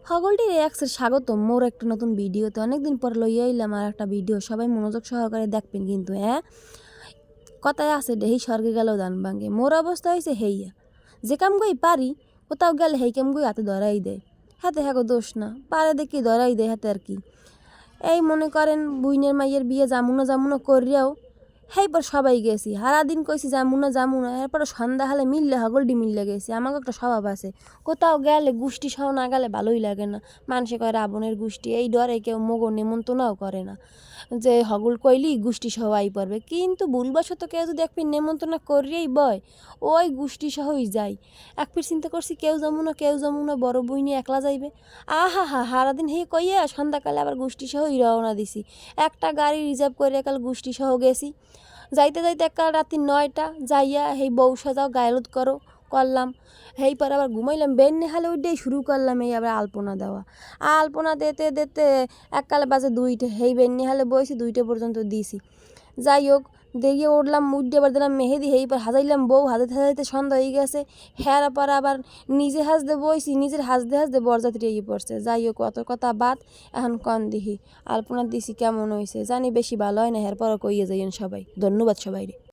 সকলটি রিয়াক্সের স্বাগতম মোর একটা নতুন ভিডিওতে। অনেকদিন পর লইয়া এলাম আর একটা ভিডিও, সবাই মনোযোগ সহকারে দেখবেন কিন্তু। কথায় আছে দেহি স্বর্গে গেলেও দান ভাঙ্গে। মোর অবস্থা হয়েছে হেইয়া, যে কাম গই পারি কোথাও গেলে হেই কাম গই হাতে ধরাই দেয়। হাতে হ্যাঁ দোষ না, পারে দেখি ধরাই দেয় হাতে। আর কি এই মনে করেন বুইনের মাইয়ের বিয়ে জামুনা করিয়াও হেইপর সবাই গেছি, সারাদিন কইছি জামুনা এরপরে সন্ধ্যা হলে মিললে হগলডি মিললে গেছি। আমাকে একটা স্বভাব আছে, কোথাও গেলে গোষ্ঠী সহ না গেলে ভালোই লাগে না। মানুষে কয় রাবণের গোষ্ঠী, এই ডরে কেউ মগো নেমন্তনাও করে না, যে হগল কইলি গোষ্ঠী সহ আই পড়বে। কিন্তু ভুলবশত কেউ যদি এক পিঠ নেমন্তন্ন করিয়েই বয়, ওই গোষ্ঠী সহই যাই। এক পিঠ চিন্তা করছি কেউ যামু না বড় বই নিয়ে একলা যাইবে। সারাদিন হে কইয়া সন্ধ্যাকালে আবার গোষ্ঠী সহই রওনা দিছি। একটা গাড়ি রিজার্ভ করে একাল গোষ্ঠী সহ গেছি। যাইতে একাল রাত্রি 9টা যাইয়া হেই বউ সাজাও গায়লুদ করলাম। হেই পর আবার ঘুমাইলাম, বেন্নে হালে উঠেই শুরু করলাম এই আবার আলপনা দেওয়া। আলপনা দিতে এককালে বাজে 2টা, হেই বেন্নে হালে বইছি 2টা পর্যন্ত দিছি। যাই হোক দেখে উঠলাম, উঠে আবার দিলাম মেহেদি, হেই পর হাজাইলাম বউ, হাজাইতে সন্ধ্যা হয়ে গেছে। হ্যাঁ পর আবার নিজে হাজতে বইছি, নিজের হাজতে বরযাত্রী এগিয়ে পড়ছে। যাই হোক অত কথা বাদ, এখন কন দিহি আলপনা দিছি কেমন হয়েছে। জানি বেশি ভালো হয় না, এরপরও কইয়ে যাইন সবাই। ধন্যবাদ সবাই।